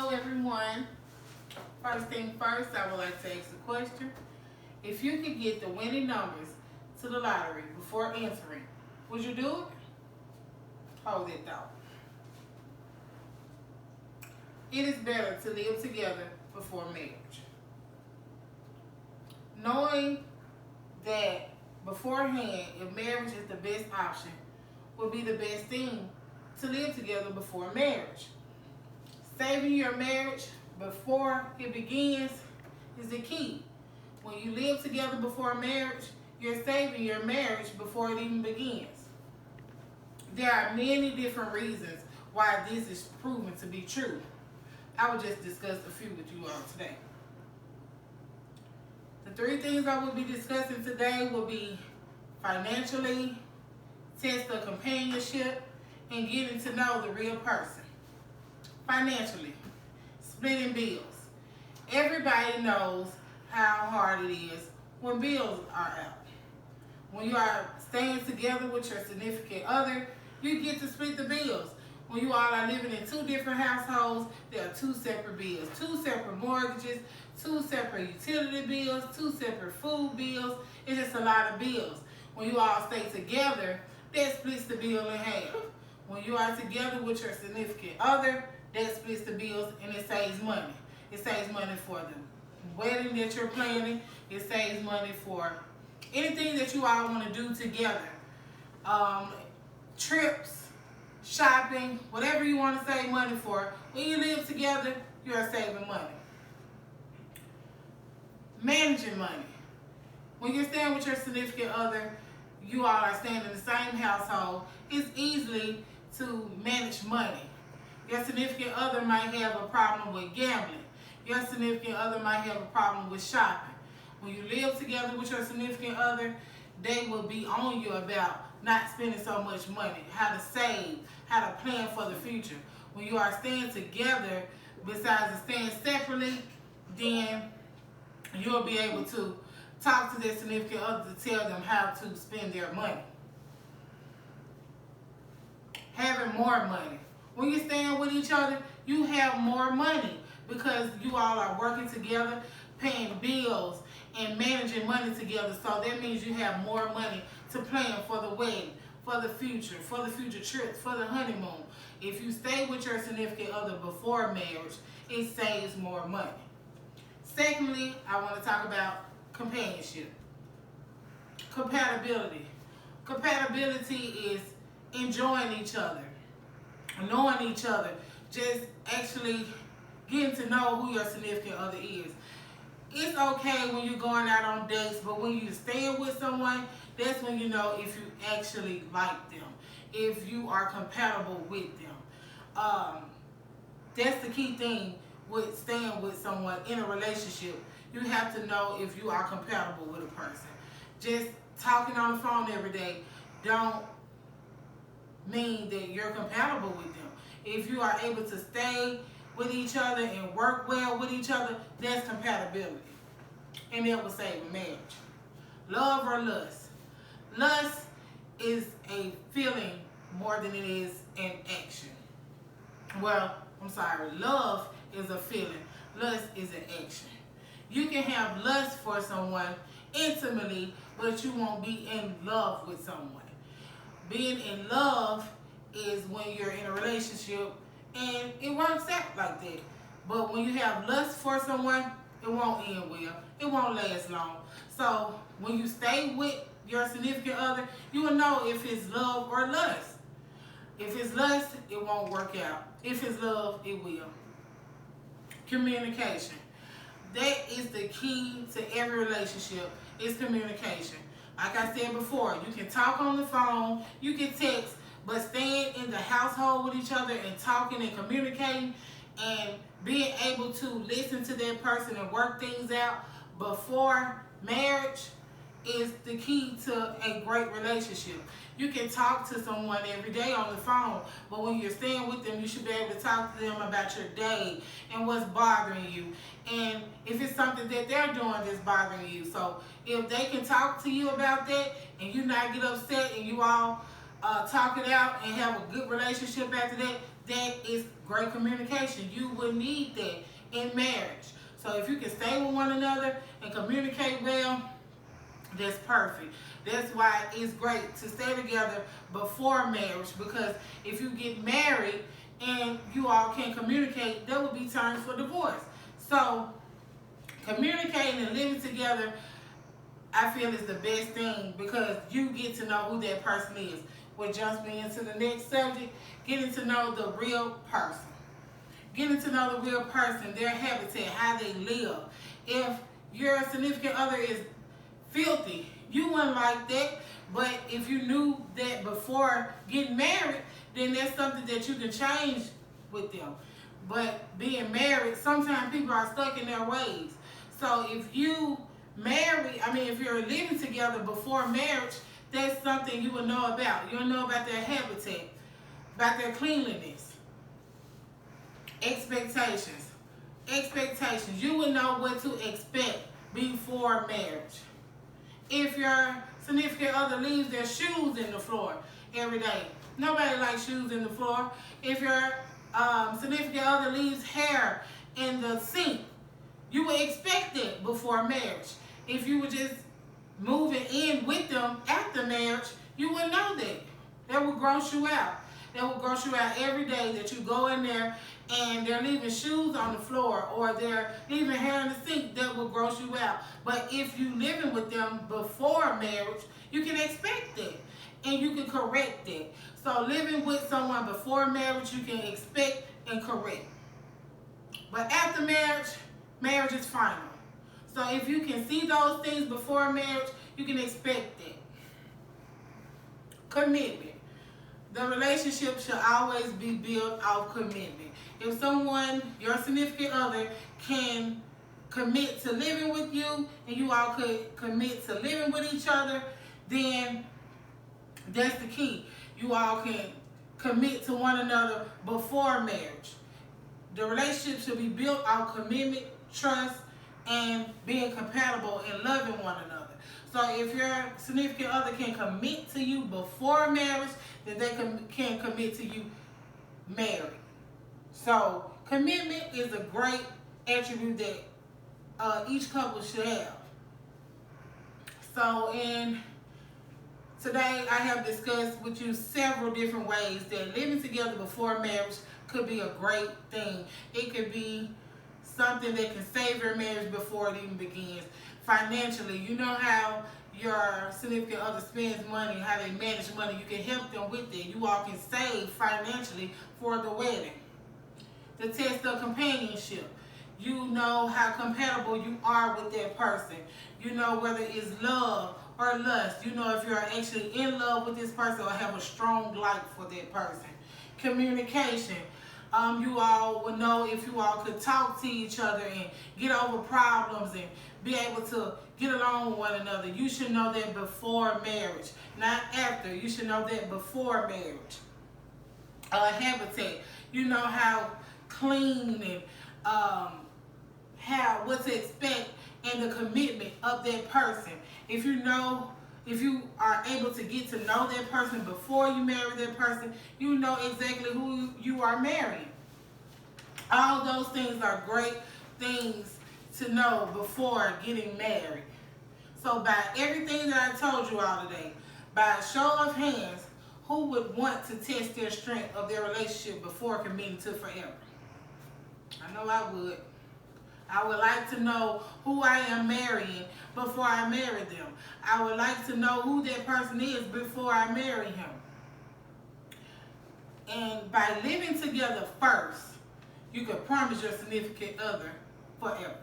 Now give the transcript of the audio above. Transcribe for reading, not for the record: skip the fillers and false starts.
Hello everyone. First thing first, I would like to ask a question. If you could get the winning numbers to the lottery before answering, would you do it? Hold that thought. It is better to live together before marriage. Knowing that beforehand, if marriage is the best option, would be the best thing to live together before marriage. Saving your marriage before it begins is the key. When you live together before marriage, you're saving your marriage before it even begins. There are many different reasons why this is proven to be true. I will just discuss a few with you all today. The three things I will be discussing today will be financially, test of companionship, and getting to know the real person. Financially, splitting bills. Everybody knows how hard it is when bills are out. When you are staying together with your significant other, you get to split the bills. When you all are living in two different households, there are two separate bills, two separate mortgages, two separate utility bills, two separate food bills. It's just a lot of bills. When you all stay together, that splits the bill in half. When you are together with your significant other, that splits the bills and it saves money. It saves money for the wedding that you're planning. It saves money for anything that you all want to do together. Trips, shopping, whatever you want to save money for. When you live together, you are saving money. Managing money. When you're staying with your significant other, you all are staying in the same household, it's easily to manage money. Your significant other might have a problem with gambling. Your significant other might have a problem with shopping. When you live together with your significant other, they will be on you about not spending so much money, how to save, how to plan for the future. When you are staying together, besides staying separately, then you'll be able to talk to their significant other to tell them how to spend their money. Having more money. When you're staying with each other, you have more money because you all are working together, paying bills, and managing money together. So that means you have more money to plan for the wedding, for the future trips, for the honeymoon. If you stay with your significant other before marriage, it saves more money. Secondly, I want to talk about companionship. Compatibility. Compatibility is enjoying each other, knowing each other, just actually getting to know who your significant other is. It's okay when you're going out on dates, but when you're staying with someone, that's when you know if you actually like them, if you are compatible with them. That's the key thing with staying with someone in a relationship. You have to know if you are compatible with a person. Just talking on the phone every day don't mean that you're compatible with them. If you are able to stay with each other and work well with each other, that's compatibility. And that will save a marriage. Love or lust? Lust is a feeling more than it is an action. Well, I'm sorry, love is a feeling. Lust is an action. You can have lust for someone intimately, but you won't be in love with someone. Being in love is when you're in a relationship and it works out like that. But when you have lust for someone, it won't end well. It won't last long. So when you stay with your significant other, you will know if it's love or lust. If it's lust, it won't work out. If it's love, it will. Communication. That is the key to every relationship, is communication. Like I said before, you can talk on the phone, you can text, but staying in the household with each other and talking and communicating and being able to listen to that person and work things out before marriage is the key to a great relationship. You can talk to someone every day on the phone, but when you're staying with them, you should be able to talk to them about your day and what's bothering you. And if it's something that they're doing that's bothering you. So if they can talk to you about that and you not get upset and you all talk it out and have a good relationship after that, that is great communication. You will need that in marriage. So if you can stay with one another and communicate well, that's perfect. That's why it's great to stay together before marriage, because if you get married and you all can't communicate, there will be time for divorce. So communicating and living together, I feel, is the best thing, because you get to know who that person is. Which jumps me into the next subject, getting to know the real person. Getting to know the real person, their habitat, how they live. If your significant other is filthy, you wouldn't like that. But if you knew that before getting married, then that's something that you can change with them. But being married, sometimes people are stuck in their ways. So if you if you're living together before marriage, that's something you will know about. You'll know about their habitat, about their cleanliness. Expectations. You will know what to expect before marriage. If your significant other leaves their shoes in the floor every day, nobody likes shoes in the floor. If your significant other leaves hair in the sink, you would expect it before marriage. If you were just moving in with them after marriage, you wouldn't know that. That would gross you out. That would gross you out every day that you go in there and they're leaving shoes on the floor or they're leaving hair in the sink. That would gross you out. But if you living with them before marriage, you can expect that and you can correct it. So living with someone before marriage, you can expect and correct. But after marriage, marriage is final. So if you can see those things before marriage, you can expect it. Commitment. The relationship should always be built off commitment. If someone, your significant other, can commit to living with you and you all could commit to living with each other, then that's the key. You all can commit to one another before marriage. The relationship should be built on commitment, trust, and being compatible and loving one another. So if your significant other can commit to you before marriage, then they can commit to you married. So commitment is a great attribute that each couple should have. So today I have discussed with you several different ways that living together before marriage could be a great thing. It could be something that can save your marriage before it even begins. Financially, you know how your significant other spends money, how they manage money. You can help them with it. You all can save financially for the wedding. The test of companionship. You know how compatible you are with that person. You know whether it's love or lust. You know if you're actually in love with this person or have a strong like for that person. Communication. You all will know if you all could talk to each other and get over problems and be able to get along with one another. You should know that before marriage, not after. You should know that before marriage. Habitat. You know how clean and what to expect and the commitment of that person. If you are able to get to know that person before you marry that person, you know exactly who you are marrying. All those things are great things to know before getting married. So by everything that I told you all today, by a show of hands, who would want to test their strength of their relationship before committing to forever? I know I would. I would like to know who I am marrying before I marry them. I would like to know who that person is before I marry him. And by living together first, you can promise your significant other forever.